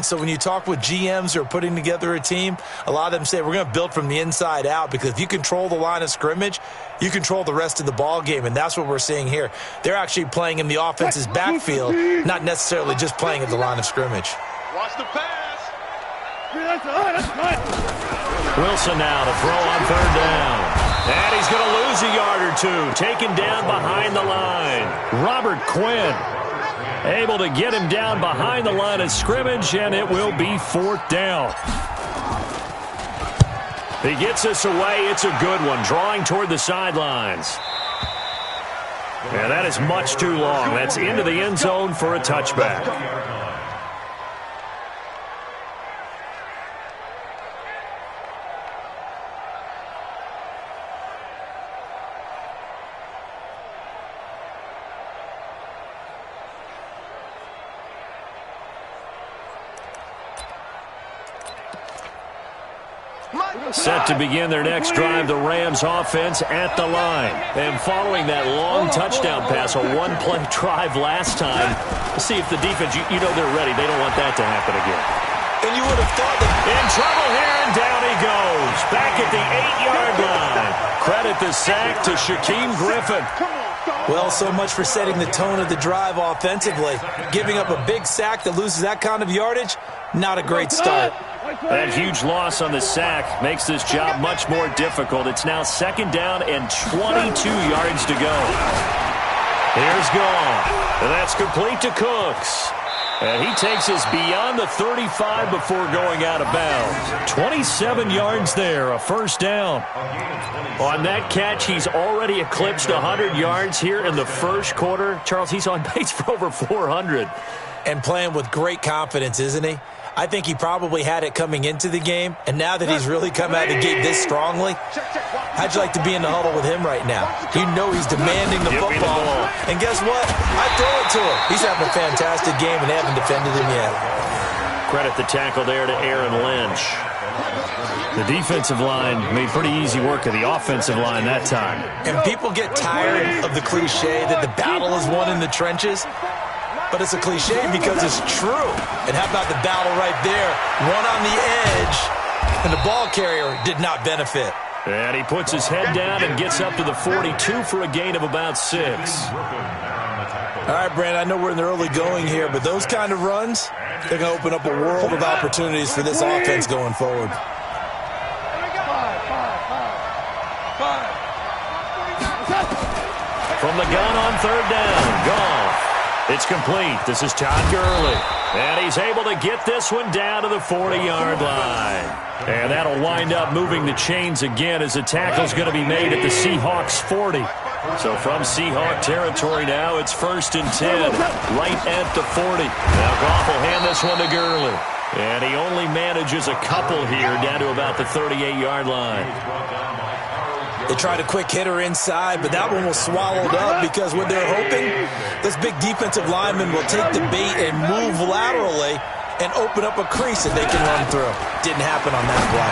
So when you talk with GMs who are putting together a team, a lot of them say we're going to build from the inside out, because if you control the line of scrimmage, you control the rest of the ball game, and that's what we're seeing here. They're actually playing in the offense's backfield, not necessarily just playing at the line of scrimmage. Watch the pass. Wilson now to throw on third down. And he's going to lose a yard or two, taken down behind the line. Robert Quinn able to get him down behind the line of scrimmage, and it will be fourth down. He gets us away. It's a good one, drawing toward the sidelines. And that is much too long. That's into the end zone for a touchback. Set to begin their next drive, the Rams offense at the line. And following that long touchdown pass, a one-play drive last time, see if the defense, you know they're ready. They don't want that to happen again. And you would have thought that... In trouble here, and down he goes. Back at the 8-yard line. Credit the sack to Shaquem Griffin. Well, so much for setting the tone of the drive offensively. Giving up a big sack that loses that kind of yardage, not a great start. That huge loss on the sack makes this job much more difficult. It's now second down and 22 yards to go. Here's Gone. And that's complete to Cooks. And he takes us beyond the 35 before going out of bounds. 27 yards there, a first down. On that catch, he's already eclipsed 100 yards here in the first quarter. Charles, he's on pace for over 400. And playing with great confidence, isn't he? I think he probably had it coming into the game, and now that he's really come out of the gate this strongly, how'd you like to be in the huddle with him right now? You know he's demanding the football, and guess what? I throw it to him. He's having a fantastic game, and they haven't defended him yet. Credit the tackle there to Aaron Lynch. The defensive line made pretty easy work of the offensive line that time. And people get tired of the cliche that the battle is won in the trenches. But it's a cliche because it's true. And how about the battle right there? One on the edge, and the ball carrier did not benefit. And he puts his head down and gets up to the 42 for a gain of about 6. All right, Brandon, I know we're in the early going here, but those kind of runs, they're going to open up a world of opportunities for this offense going forward. From the gun on third down, Goff. It's complete. This is Todd Gurley. And he's able to get this one down to the 40-yard line. And that'll wind up moving the chains again as the tackle's going to be made at the Seahawks 40. So from Seahawk territory now, it's 1st and 10, right at the 40. Now Goff will hand this one to Gurley. And he only manages a couple here down to about the 38-yard line. They tried a quick hitter inside, but that one was swallowed up because what they're hoping, this big defensive lineman will take the bait and move laterally and open up a crease that they can run through. Didn't happen on that play.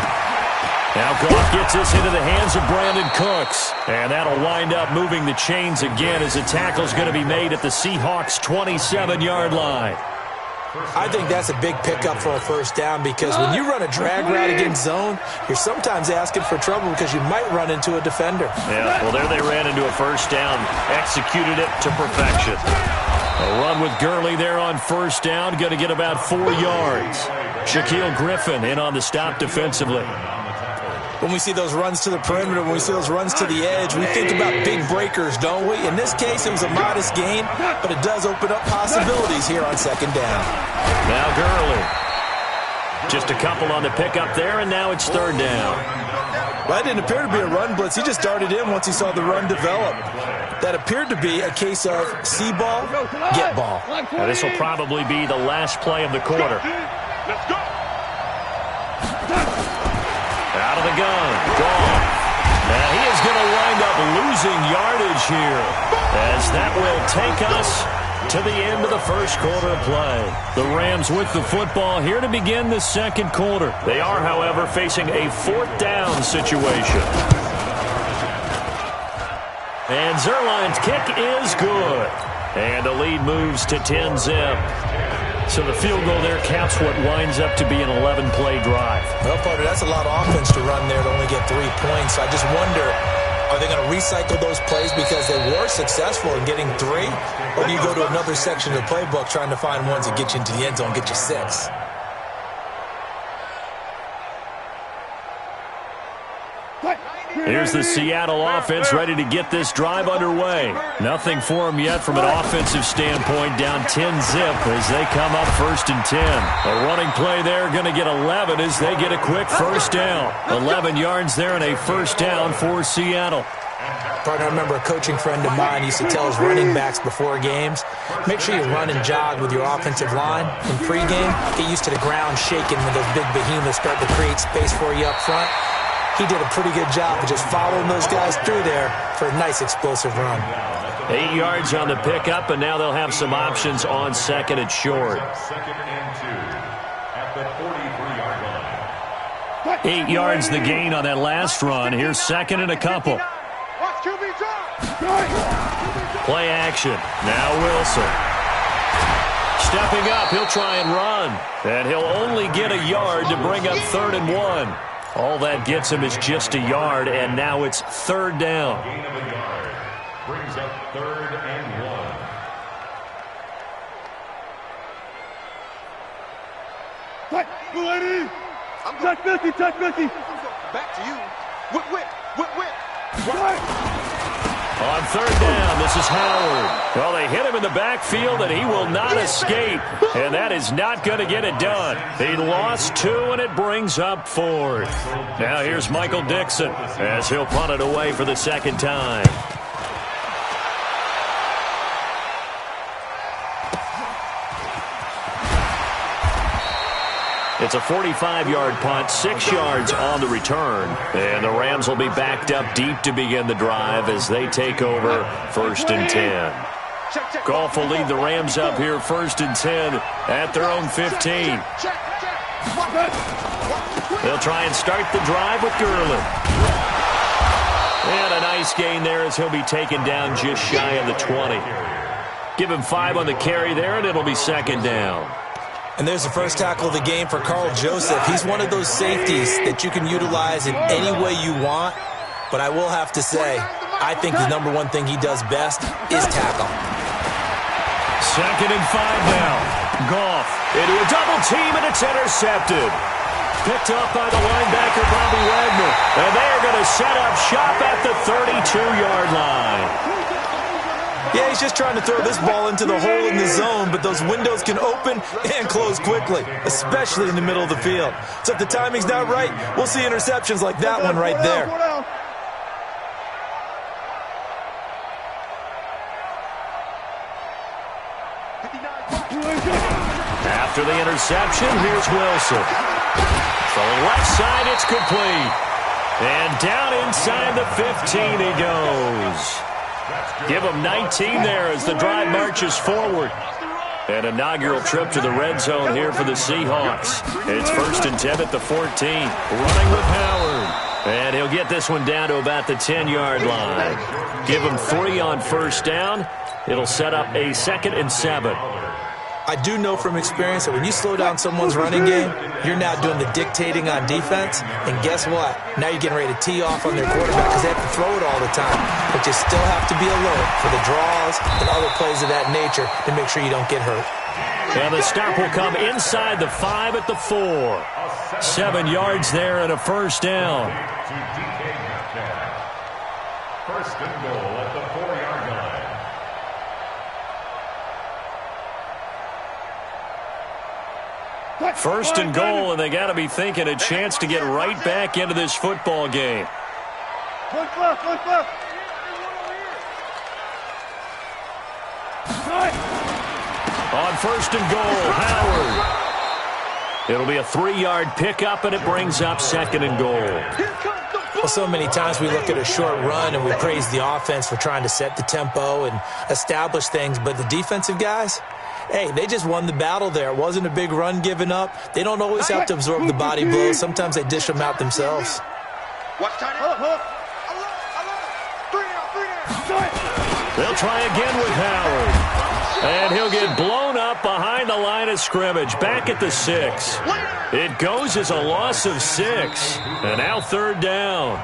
Now Goff gets this into the hands of Brandon Cooks. And that'll wind up moving the chains again as the tackle's going to be made at the Seahawks 27-yard line. I think that's a big pickup for a first down because when you run a drag route against zone, you're sometimes asking for trouble because you might run into a defender. Yeah, well, there they ran into a first down, executed it to perfection. A run with Gurley there on first down, going to get about 4 yards. Shaquille Griffin in on the stop defensively. When we see those runs to the perimeter, when we see those runs to the edge, we think about big breakers, don't we? In this case, it was a modest gain, but it does open up possibilities here on second down. Now Gurley. Just a couple on the pickup there, and now it's third down. Well, that didn't appear to be a run blitz. He just darted in once he saw the run develop. That appeared to be a case of see ball, get ball. Now this will probably be the last play of the quarter. Let's go. Out of the gun, Goff. Now he is going to wind up losing yardage here as that will take us to the end of the first quarter of play. The Rams with the football here to begin the second quarter. They are, however, facing a fourth down situation. And Zerline's kick is good. And the lead moves to 10-zip. So the field goal there caps what winds up to be an 11-play drive. Well, partner, that's a lot of offense to run there to only get 3 points. So I just wonder, are they going to recycle those plays because they were successful in getting 3? Or do you go to another section of the playbook trying to find ones that get you into the end zone, get you 6? Here's the Seattle offense ready to get this drive underway. Nothing for them yet from an offensive standpoint, down 10-zip as they come up 1st and 10. A running play there, going to get 11 as they get a quick first down. 11 yards there and a first down for Seattle. Partner, I remember a coaching friend of mine used to tell his running backs before games, make sure you run and jog with your offensive line in pregame. Get used to the ground shaking when those big behemoths start to create space for you up front. He did a pretty good job of just following those guys through there for a nice explosive run. 8 yards on the pickup, and now they'll have some options on 2nd and short. 8 yards the gain on that last run. Here's 2nd and a couple. Play action. Now Wilson. Stepping up, he'll try and run. And he'll only get a yard to bring up 3rd and 1. All that gets him is just a yard, and now it's 3rd down. Gain of a yard brings up 3rd and 1. Touch 50. Back to you. Whip. On 3rd down, this is Howard. Well, they hit him in the backfield, and he will not escape. And that is not going to get it done. He lost 2, and it brings up 4th. Now here's Michael Dixon as he'll punt it away for the 2nd time. It's a 45-yard punt, 6 yards on the return. And the Rams will be backed up deep to begin the drive as they take over 1st and 10. Goff will lead the Rams up here 1st and 10 at their own 15. They'll try and start the drive with Gurley. And a nice gain there as he'll be taken down just shy of the 20. Give him 5 on the carry there, and it'll be 2nd down. And there's the first tackle of the game for Carl Joseph. He's one of those safeties that you can utilize in any way you want. But I will have to say, I think the number one thing he does best is tackle. 2nd and 5 now. Goff into a double team, and it's intercepted. Picked up by the linebacker, Bobby Wagner. And they are going to set up shop at the 32-yard line. Yeah, he's just trying to throw this ball into the hole in the zone, but those windows can open and close quickly, especially in the middle of the field. So if the timing's not right, we'll see interceptions like that one right there. After the interception, here's Wilson. From the left side, it's complete. And down inside the 15 he goes. Give him 19 there as the drive marches forward. An inaugural trip to the red zone here for the Seahawks. It's 1st and 10 at the 14. Running with Howard. And he'll get this one down to about the 10-yard line. Give him 3 on 1st down. It'll set up a 2nd and 7. I do know from experience that when you slow down someone's running game, you're now doing the dictating on defense. And guess what? Now you're getting ready to tee off on their quarterback because they have to throw it all the time. But you still have to be alert for the draws and other plays of that nature to make sure you don't get hurt. And the stop will come inside the 5 at the 4. 7 yards there and a 1st down. 1st and goal at the 4-yard line. First and goal, and they got to be thinking a chance to get right back into this football game. Look left. On 1st and goal, Howard. It'll be a 3-yard pickup, and it brings up 2nd and goal. Well, so many times we look at a short run and we praise the offense for trying to set the tempo and establish things, but the defensive guys, hey, they just won the battle there. It wasn't a big run given up. They don't always have to absorb the body blows. Sometimes they dish them out themselves. They'll try again with Howard. And he'll get blown up behind the line of scrimmage, back at the 6. It goes as a loss of 6. And now third down.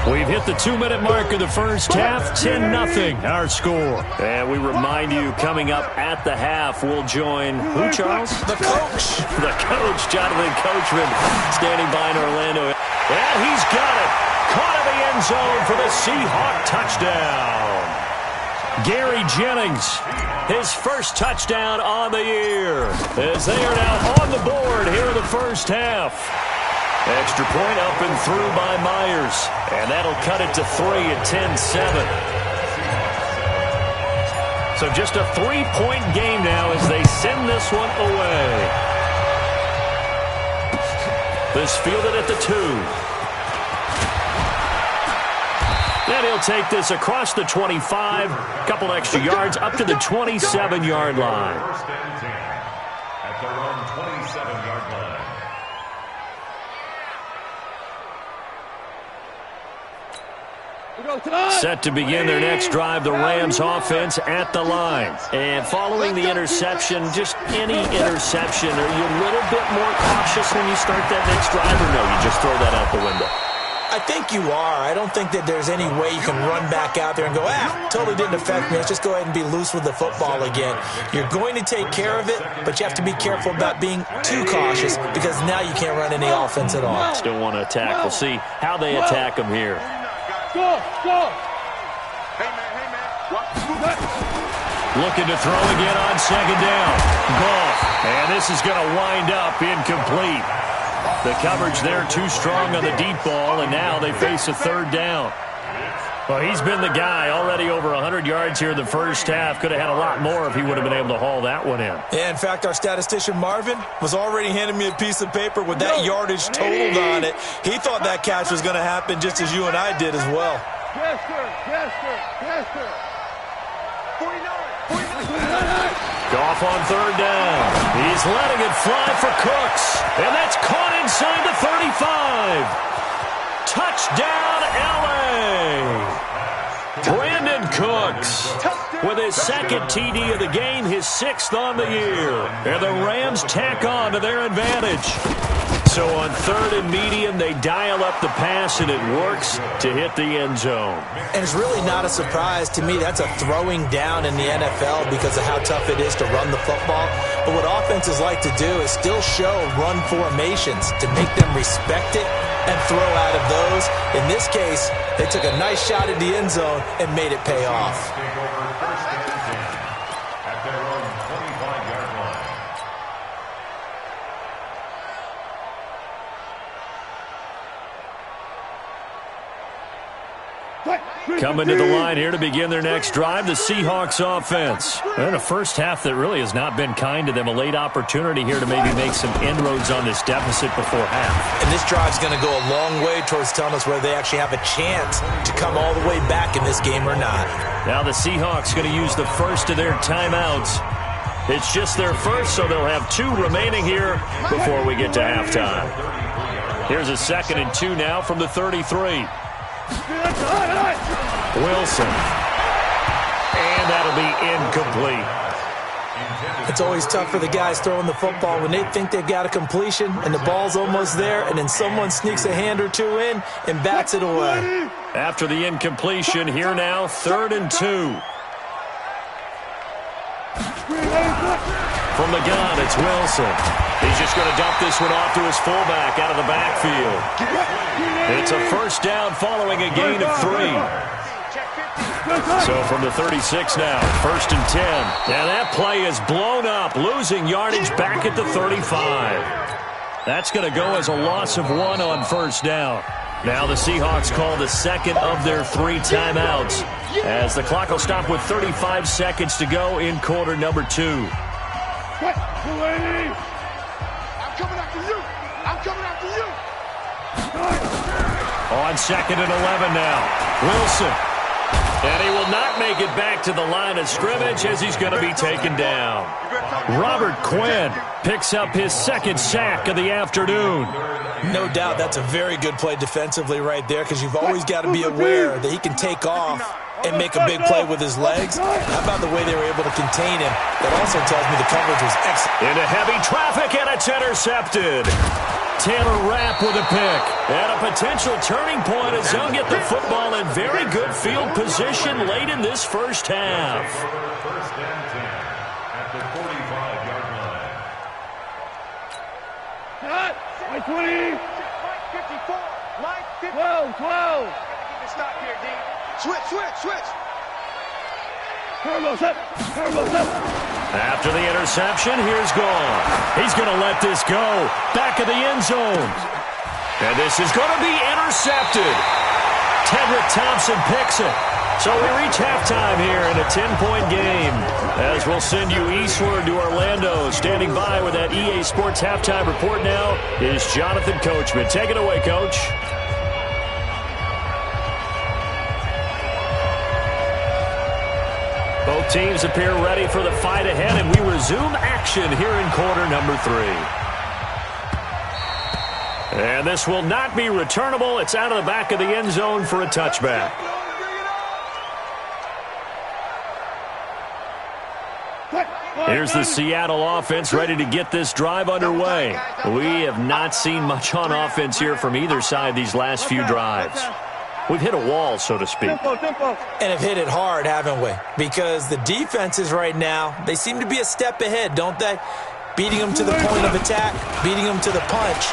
We've hit the 2-minute mark of the first half, 10-0 our score. And we remind you, coming up at the half, we'll join who, Charles? The coach. The coach, Jonathan Coachman, standing by in Orlando. And he's got it. Caught in the end zone for the Seahawk touchdown. Gary Jennings, his first touchdown on the year, as they are now on the board here in the first half. Extra point up and through by Myers, and that'll cut it to 3 at 10-7. So just a 3-point game now as they send this one away. This fielded at the 2. And he'll take this across the 25, couple extra yards up to the 27-yard line. First and 10 at their own 27-yard line. Set to begin their next drive, the Rams offense at the line. And following the interception, just any interception, are you a little bit more cautious when you start that next drive, or no, you just throw that out the window? I think you are. I don't think that there's any way you can run back out there and go, totally didn't affect me. Let's just go ahead and be loose with the football again. You're going to take care of it, but you have to be careful about being too cautious because now you can't run any offense at all. Still want to attack. We'll see how they attack them here. Go! Hey, man. Looking to throw again on second down. Goff. And this is going to wind up incomplete. The coverage there too strong on the deep ball, and now they face a third down. Well, he's been the guy already over 100 yards here in the first half. Could have had a lot more if he would have been able to haul that one in. Yeah, in fact, our statistician Marvin was already handing me a piece of paper with that yardage totaled on it. He thought that catch was going to happen just as you and I did as well. Yes, sir. 49. Goff on third down. He's letting it fly for Cooks. And that's caught inside the 35. Touchdown, L.A. Brandon Cooks with his second TD of the game, his 6th on the year. And the Rams tack on to their advantage. So on third and medium, they dial up the pass, and it works to hit the end zone. And it's really not a surprise to me. That's a throwing down in the NFL because of how tough it is to run the football. But what offenses like to do is still show run formations to make them respect it and throw out of those. In this case, they took a nice shot at the end zone and made it pay off. Take over first and 10 at their own 25-yard line. Coming to the line here to begin their next drive, the Seahawks offense. And a first half that really has not been kind to them. A late opportunity here to maybe make some inroads on this deficit before half. And this drive's going to go a long way towards telling us whether they actually have a chance to come all the way back in this game or not. Now the Seahawks going to use the first of their timeouts. It's just their first, so they'll have 2 remaining here before we get to halftime. Here's a 2nd and 2 now from the 33. Wilson. And that'll be incomplete. It's always tough for the guys throwing the football when they think they've got a completion and the ball's almost there, and then someone sneaks a hand or 2 in and bats it away. After the incompletion, here now, 3rd and 2. From the gun, it's Wilson. He's just going to dump this one off to his fullback out of the backfield. It's a first down following a gain of 3. So from the 36 now, 1st and 10. And that play is blown up, losing yardage back at the 35. That's going to go as a loss of 1 on first down. Now the Seahawks call the 2nd of their 3 timeouts as the clock will stop with 35 seconds to go in quarter number 2. I'm coming after you. On 2nd and 11 now, Wilson. And he will not make it back to the line of scrimmage as he's going to be taken down. Robert Quinn picks up his 2nd sack of the afternoon. No doubt that's a very good play defensively right there because you've always got to be aware that he can take off and make a big play with his legs. How about the way they were able to contain him? That also tells me the coverage was excellent. Into heavy traffic, and it's intercepted. Taylor Rapp with a pick. And a potential turning point as they'll get the football in very good field position late in this first half. First and 10 at the 45-yard line. Cut. Line 20. Line 54. Line 50. 12. Stop here, D. Switch. Turbo set. After the interception, here's Gone. He's going to let this go. Back of the end zone. And this is going to be intercepted. Tedrick Thompson picks it. So we reach halftime here in a 10-point game. As we'll send you eastward to Orlando. Standing by with that EA Sports halftime report now is Jonathan Coachman. Take it away, Coach. Both teams appear ready for the fight ahead, and we resume action here in quarter number 3. And this will not be returnable. It's out of the back of the end zone for a touchback. Here's the Seattle offense ready to get this drive underway. We have not seen much on offense here from either side these last few drives. We've hit a wall, so to speak. And have hit it hard, haven't we? Because the defenses right now, they seem to be a step ahead, don't they? Beating them to the point of attack, beating them to the punch.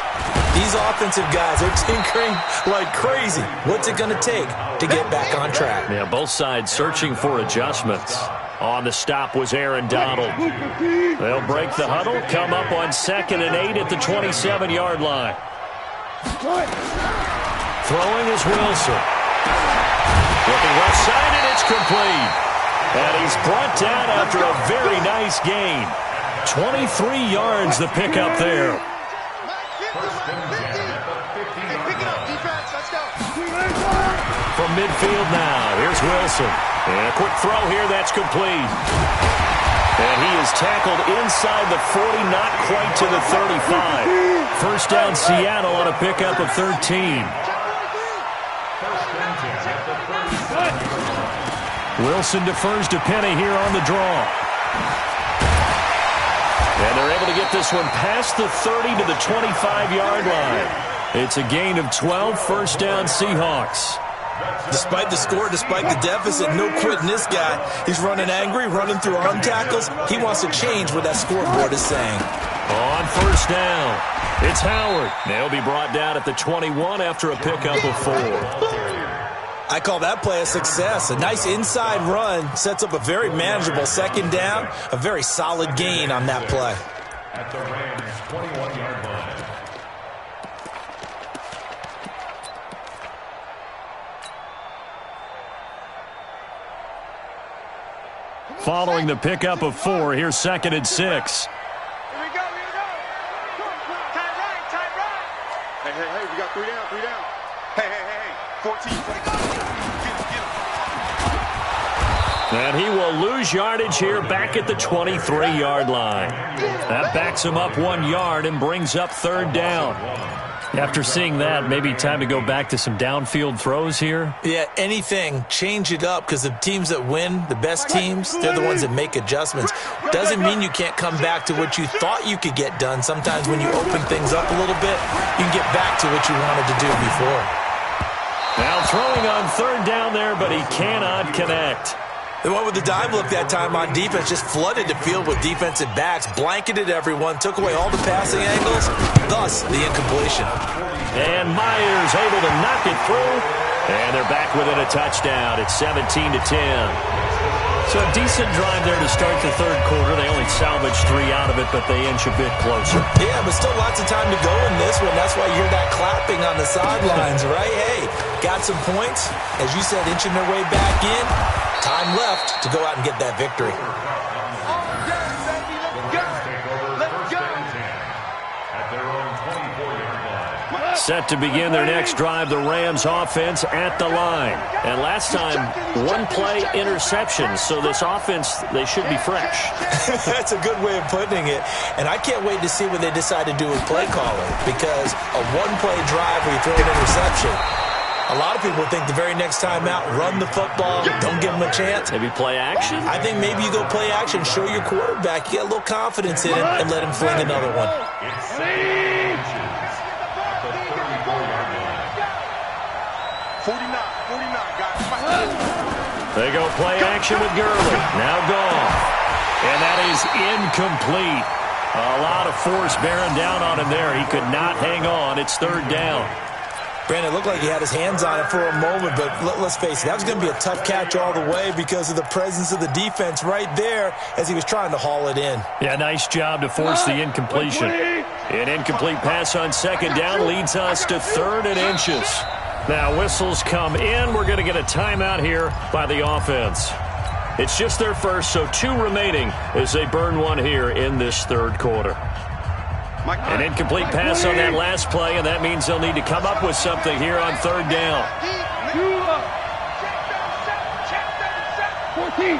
These offensive guys are tinkering like crazy. What's it going to take to get back on track? Yeah, both sides searching for adjustments. On the stop was Aaron Donald. They'll break the huddle, come up on 2nd and 8 at the 27-yard line. Throwing is Wilson. Looking left side, and it's complete. And he's brought down after a very nice gain. 23 yards the pickup there. From midfield now, here's Wilson. And a quick throw here, that's complete. And he is tackled inside the 40, not quite to the 35. First down Seattle on a pickup of 13. Wilson defers to Penny here on the draw. And they're able to get this one past the 30 to the 25-yard line. It's a gain of 12, first down Seahawks. Despite the score, despite the deficit, no quitting this guy. He's running angry, running through arm tackles. He wants to change what that scoreboard is saying. On first down, it's Howard. They'll be brought down at the 21 after a pickup of 4. I call that play a success. A nice inside run sets up a very manageable second down. A very solid gain on that play. At the Rams' 21-yard line. Following the pickup of 4, here's 2nd and 6. Here we go. Time right. Hey, we got 3 down. Hey. 14, 25. And he will lose yardage here back at the 23-yard line. That backs him up 1 yard and brings up 3rd down. After seeing that, maybe time to go back to some downfield throws here. Yeah, anything. Change it up, because the teams that win, the best teams, they're the ones that make adjustments. Doesn't mean you can't come back to what you thought you could get done. Sometimes when you open things up a little bit, you can get back to what you wanted to do before. Now throwing on 3rd down there, but he cannot connect. They went with the dive look that time on defense, just flooded the field with defensive backs, blanketed everyone, took away all the passing angles, thus the incompletion. And Myers able to knock it through, and they're back within a touchdown. It's 17-10. So a decent drive there to start the 3rd quarter. They only salvaged 3 out of it, but they inch a bit closer. Yeah, but still lots of time to go in this one. That's why you hear that clapping on the sidelines, right? Hey, got some points. As you said, inching their way back in. Time left to go out and get that victory. Set to begin their next drive, the Rams offense at the line. And last time, 1-play interception, so this offense, they should be fresh. That's a good way of putting it. And I can't wait to see what they decide to do with play calling, because a 1-play drive where you throw an interception, A lot of people think the very next time out, run the football, don't give him a chance. Maybe play action? I think maybe you go play action, show your quarterback, you get a little confidence in him, and let him fling another one. It's 7 inches at the 34-yard line. 49, guys. They go play action with Gurley. Now gone. And that is incomplete. A lot of force bearing down on him there. He could not hang on. It's third down. Brandon, it looked like he had his hands on it for a moment, but let's face it, that was going to be a tough catch all the way because of the presence of the defense right there as he was trying to haul it in. Yeah, nice job to force the incompletion. An incomplete pass on second down leads us to 3rd and inches. Now whistles come in. We're going to get a timeout here by the offense. It's just their first, so 2 remaining as they burn one here in this third quarter. An incomplete pass on that last play, and that means they'll need to come up with something here on third down. 14.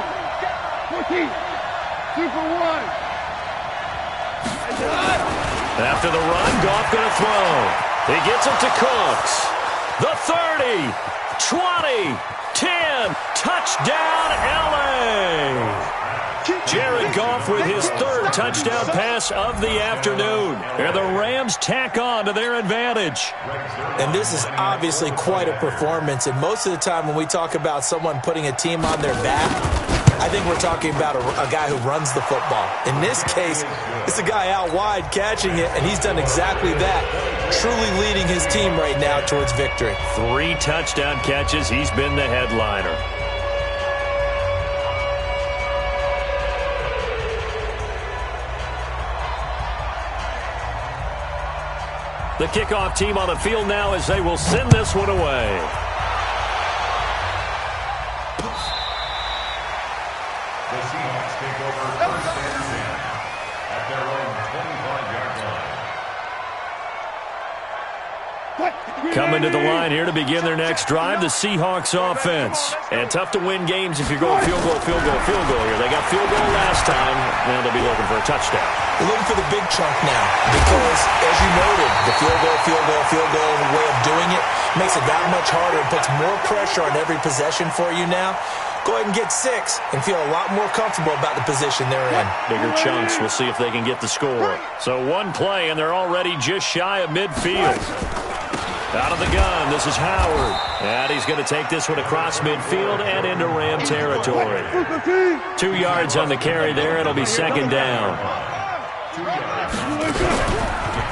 2 for 1. After the run, Goff going to throw. He gets it to Cooks. The 30, 20, 10, touchdown LA. Jared Goff with his 3rd touchdown pass of the afternoon. And the Rams tack on to their advantage. And this is obviously quite a performance. And most of the time when we talk about someone putting a team on their back, I think we're talking about a guy who runs the football. In this case, it's a guy out wide catching it, and he's done exactly that, truly leading his team right now towards victory. 3 touchdown catches. He's been the headliner. The kickoff team on the field now as they will send this one away. The Seahawks take over 1st and 10 at their own 25-yard line. Coming to the line here to begin their next drive, the Seahawks offense. And tough to win games if you're going field goal here. They got field goal last time. Now they'll be looking for a touchdown. They're looking for the big chunk now because, as you noted, the field goal way of doing it makes it that much harder and puts more pressure on every possession for you now. Go ahead and get 6 and feel a lot more comfortable about the position they're in. Bigger chunks. We'll see if they can get the score. So 1 play, and they're already just shy of midfield. Out of the gun, this is Howard. And he's going to take this one across midfield and into Ram territory. 2 yards on the carry there. It'll be second down.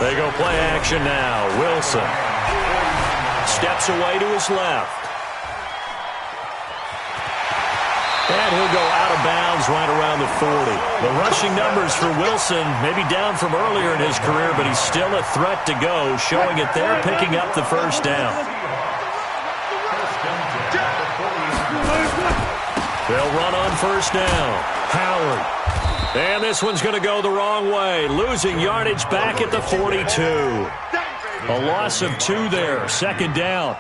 They go play action now. Wilson steps away to his left. And he'll go out of bounds right around the 40. The rushing numbers for Wilson maybe down from earlier in his career, but he's still a threat to go, showing it there, picking up the first down. They'll run on first down. Howard. And this one's going to go the wrong way, losing yardage back at the 42. A loss of 2 there, second down.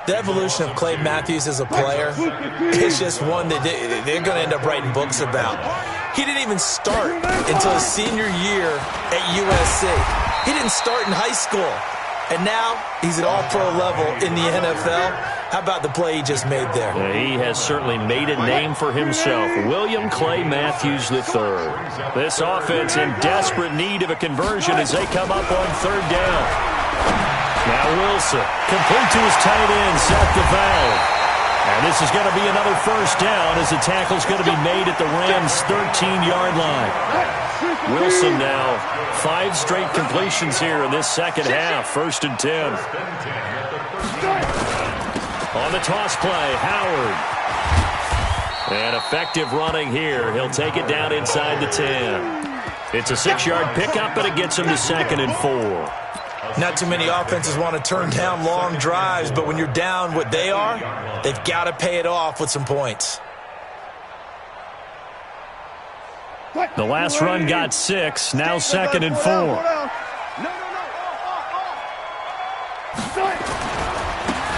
The evolution of Clay Matthews as a player is just one that they're going to end up writing books about. He didn't even start until his senior year at USC. He didn't start in high school. And now he's at all-pro level in the NFL. How about the play he just made there? Yeah, he has certainly made a name for himself. William Clay Matthews III. This offense in desperate need of a conversion as they come up on third down. Now Wilson, complete to his tight end, Seth DeValve. And this is going to be another first down as the tackle's going to be made at the Rams' 13-yard line. Wilson now 5 straight completions here in this second half. First and 10. On the toss play, Howard. And effective running here. He'll take it down inside the 10. It's a 6-yard pickup, but it gets him to 2nd and 4. Not too many offenses want to turn down long drives, but when you're down what they are, they've got to pay it off with some points. The last run got 6, now 2nd and 4.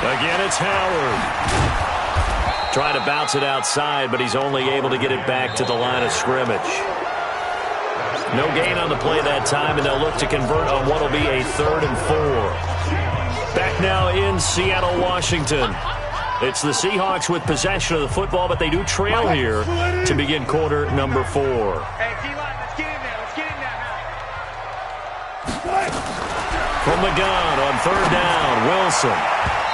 Again, it's Howard. Trying to bounce it outside, but he's only able to get it back to the line of scrimmage. No gain on the play that time, and they'll look to convert on what will be a 3rd and 4. Back back now in Seattle, Washington. It's the Seahawks with possession of the football, but they do trail here to begin quarter number 4. Hey, D-line, let's get in there. Let's get in there. From the gun on 3rd down, Wilson.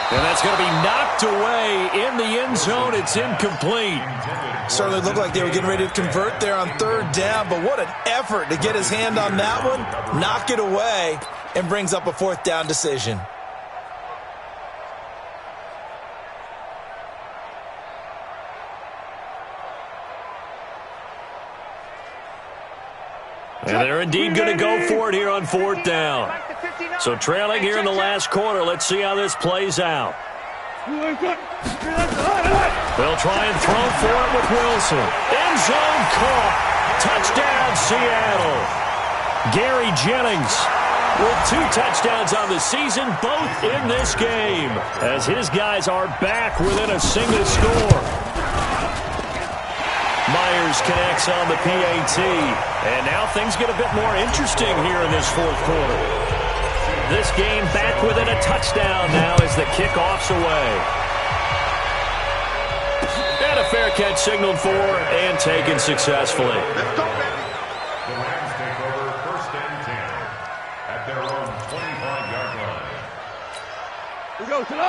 And that's going to be knocked away in the end zone. It's incomplete. Certainly looked like they were getting ready to convert there on 3rd down, but what an effort to get his hand on that one, knock it away, and brings up a 4th down decision. And they're indeed going to go for it here on 4th down. So trailing here in the last quarter. Let's see how this plays out. They'll try and throw for it with Wilson. End zone caught. Touchdown, Seattle. Gary Jennings with 2 touchdowns on the season, both in this game, as his guys are back within a single score. Myers connects on the PAT. And now things get a bit more interesting here in this 4th quarter. This game back within a touchdown now as the kickoff's away. And a fair catch signaled for and taken successfully. The Rams take over 1st and 10 at their own 25-yard line.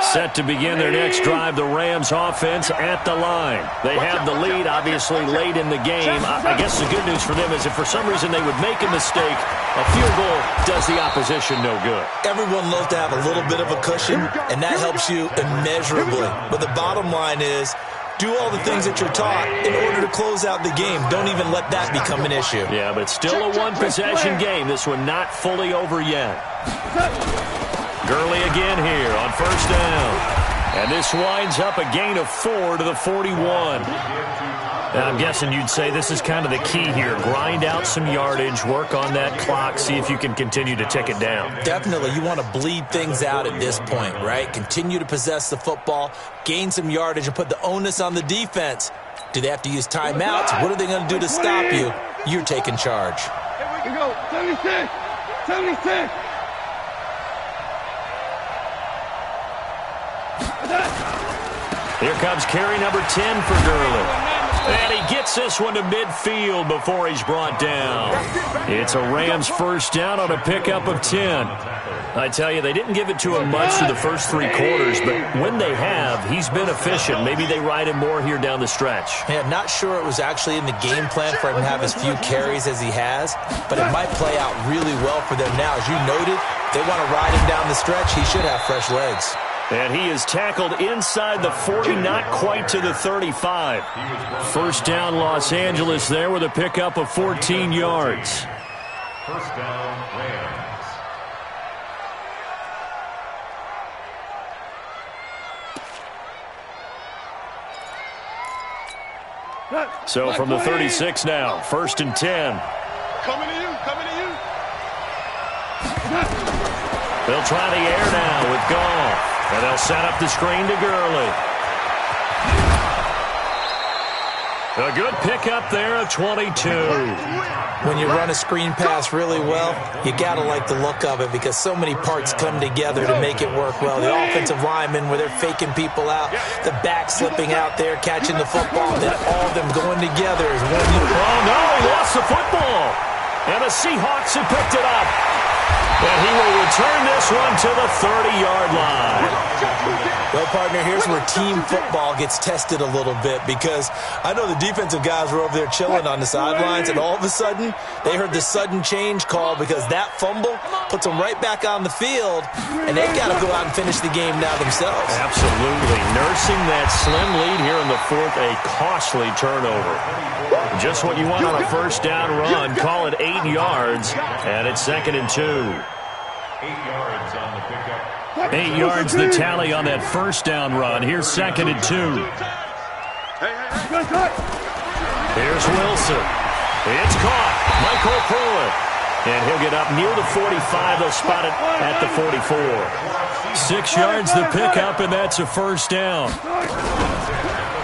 Set to begin their next drive, the Rams offense at the line. They have the lead, obviously, late in the game. I guess the good news for them is if for some reason they would make a mistake, a field goal does the opposition no good. Everyone loves to have a little bit of a cushion, and that helps you immeasurably. But the bottom line is, do all the things that you're taught in order to close out the game. Don't even let that become an issue. Yeah, but still a one-possession game. This one not fully over yet. Gurley again here on 1st down. And this winds up a gain of 4 to the 41. And I'm guessing you'd say this is kind of the key here. Grind out some yardage, work on that clock, see if you can continue to tick it down. Definitely. You want to bleed things out at this point, right? Continue to possess the football, gain some yardage, and put the onus on the defense. Do they have to use timeouts? What are they going to do to stop you? You're taking charge. Here we go. 76. 76. Here comes carry number 10 for Gurley. And he gets this one to midfield before he's brought down. It's a Rams 1st down on a pickup of 10. I tell you, they didn't give it to him much through the first 3 quarters, but when they have, he's been efficient. Maybe they ride him more here down the stretch. Yeah, not sure it was actually in the game plan for him to have as few carries as he has, but it might play out really well for them now. As you noted, they want to ride him down the stretch. He should have fresh legs. And he is tackled inside the 40, not quite to the 35. 1st down, Los Angeles there with a pickup of 14 yards. 1st down, Rams. So from the 36 now, 1st and 10. Coming to you, coming to you. They'll try the air now with Goff. And they'll set up the screen to Gurley. A good pickup there of 22. When you run a screen pass really well, you got to like the look of it because so many parts come together to make it work well. The offensive linemen where they're faking people out, the back slipping out there, catching the football, and then all of them going together as one unit. Oh, no, he lost the football. And the Seahawks have picked it up. And he will return this one to the 30-yard line. Well, partner, here's where team football gets tested a little bit because I know the defensive guys were over there chilling on the sidelines, and all of a sudden, they heard the sudden change call because that fumble puts them right back on the field, and they've got to go out and finish the game now themselves. Absolutely. Nursing that slim lead here in the 4th, a costly turnover. Just what you want on a 1st down run. Call it 8 yards, and it's 2nd and 2. 8 yards on the pickup. 8 yards the tally on that 1st down run. Here's 2nd and 2. Here's Wilson. It's caught. Michael Pruitt. And he'll get up near the 45. They'll spot it at the 44. 6 yards the pickup, and that's a 1st down.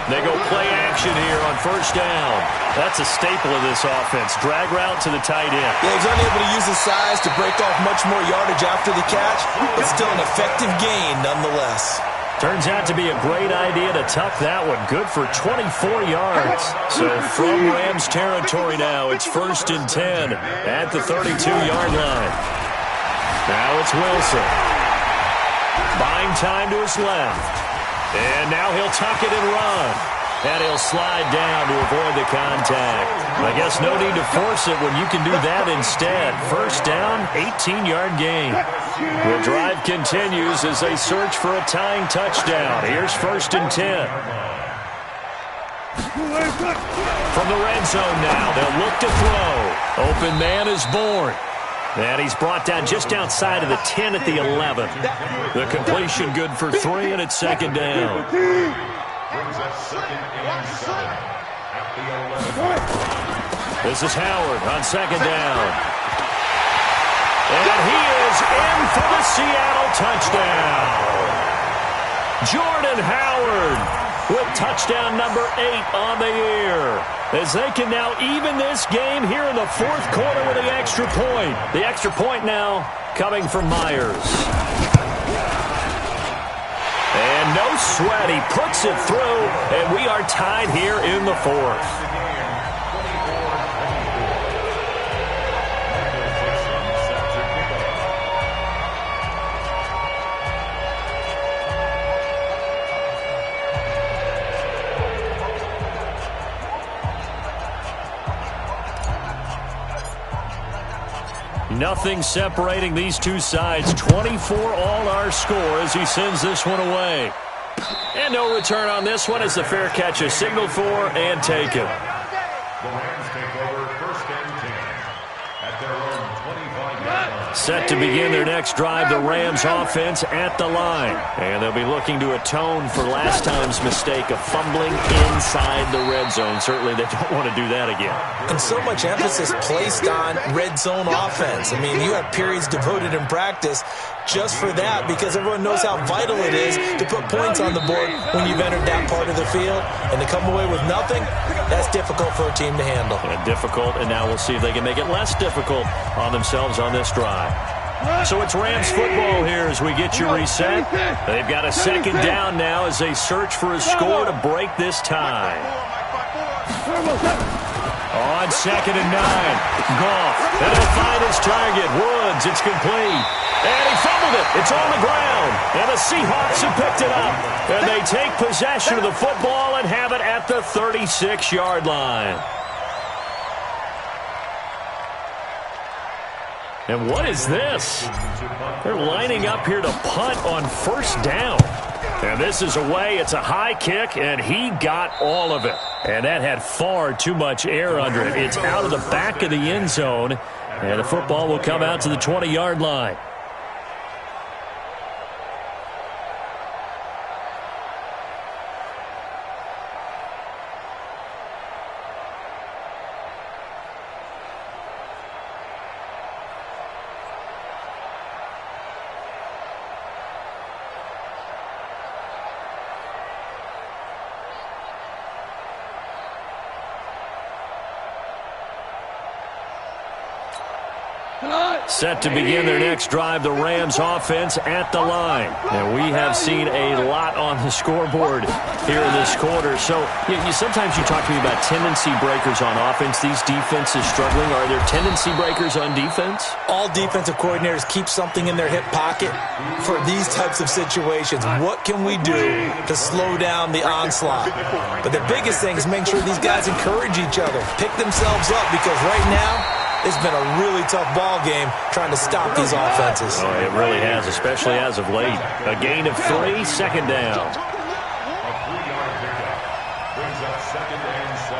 They go play action. action here on first down. That's a staple of this offense. Drag route to the tight end. Yeah, he's unable to use his size to break off much more yardage after the catch, but still an effective gain nonetheless. Turns out to be a great idea to tuck that one. Good for 24 yards. So from Rams territory now, it's 1st and 10 at the 32-yard line. Now it's Wilson. Buying time to his left. And now he'll tuck it and run. And he'll slide down to avoid the contact. I guess no need to force it when you can do that instead. First down, 18-yard gain. The drive continues as they search for a tying touchdown. Here's 1st and 10. From the red zone now, they'll look to throw. Open man is born. And he's brought down just outside of the 10 at the 11. The completion good for 3, and it's 2nd down. This is Howard on 2nd down. And he is in for the Seattle touchdown. Jordan Howard with touchdown number 8 on the year, as they can now even this game here in the 4th quarter with the extra point. The extra point now coming from Myers. And no sweat, he puts it through, and we are tied here in the 4th. Nothing separating these two sides. 24 all our score as he sends this one away. And no return on this one as the fair catch is signaled for and taken. The Rams take over 1st and 10 at their own 25-yard line. Set to begin their next drive, the Rams offense at the line. And they'll be looking to atone for last time's mistake of fumbling inside the red zone. Certainly they don't want to do that again. And so much emphasis placed on red zone offense. I mean, you have periods devoted in practice just for that, because everyone knows how vital it is to put points on the board when you've entered that part of the field. And to come away with nothing, that's difficult for a team to handle. And difficult, and now we'll see if they can make it less difficult on themselves on this drive. So it's Rams football here as we get you reset. They've got a 2nd down now as they search for a score to break this tie. On 2nd and 9, Goff, and he'll find his target, Woods. It's complete. And he fumbled it. It's on the ground. And the Seahawks have picked it up. And they take possession of the football and have it at the 36-yard line. And what is this? They're lining up here to punt on 1st down. And this is away. It's a high kick, and he got all of it. And that had far too much air under it. It's out of the back of the end zone, and the football will come out to the 20-yard line. Set to begin their next drive, the Rams offense at the line. And we have seen a lot on the scoreboard here in this quarter. So sometimes you talk to me about tendency breakers on offense. These defenses struggling. Are there tendency breakers on defense? All defensive coordinators keep something in their hip pocket for these types of situations. What can we do to slow down the onslaught? But the biggest thing is make sure these guys encourage each other, pick themselves up, because right now, it's been a really tough ball game trying to stop these offenses. Oh, it really has, especially as of late. A gain of 3, 2nd down. A 3-yard pickup brings up 2nd and 7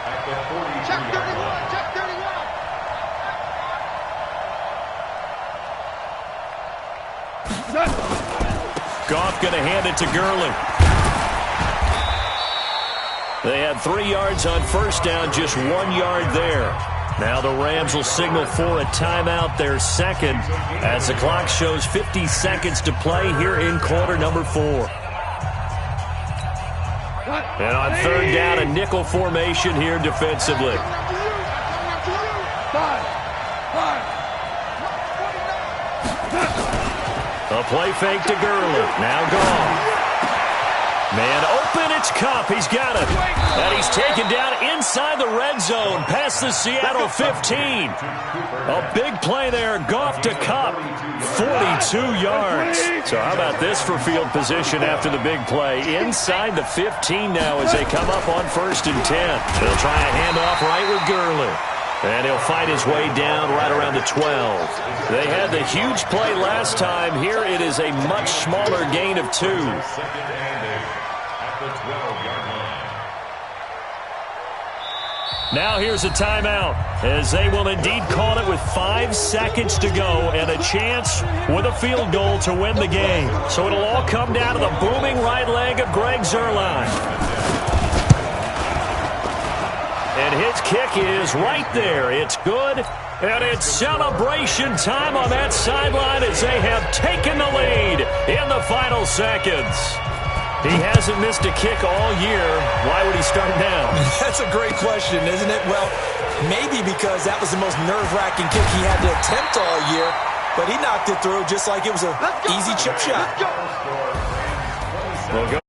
at the 43-yard line. Check 31. Goff going to hand it to Gurley. They had 3 yards on 1st down, just 1 yard there. Now the Rams will signal for a timeout, their 2nd, as the clock shows 50 seconds to play here in quarter number 4. And on third down, a nickel formation here defensively. A play fake to Gurley. Now gone. Man open, it's Kupp. He's got it. And he's taken down inside the red zone past the Seattle 15. A big play there. Goff to Kupp. 42 yards. So how about this for field position after the big play? Inside the 15 now as they come up on 1st and 10. They'll try a handoff right with Gurley. And he'll fight his way down right around the 12. They had the huge play last time. Here it is a much smaller gain of 2. Now here's a timeout as they will indeed call it with 5 seconds to go and a chance with a field goal to win the game. So it'll all come down to the booming right leg of Greg Zuerlein. And his kick is right there. It's good. And it's celebration time on that sideline as they have taken the lead in the final seconds. He hasn't missed a kick all year. Why would he start now? That's a great question, isn't it? Well, maybe because that was the most nerve-wracking kick he had to attempt all year, but he knocked it through just like it was an easy chip shot. We'll go.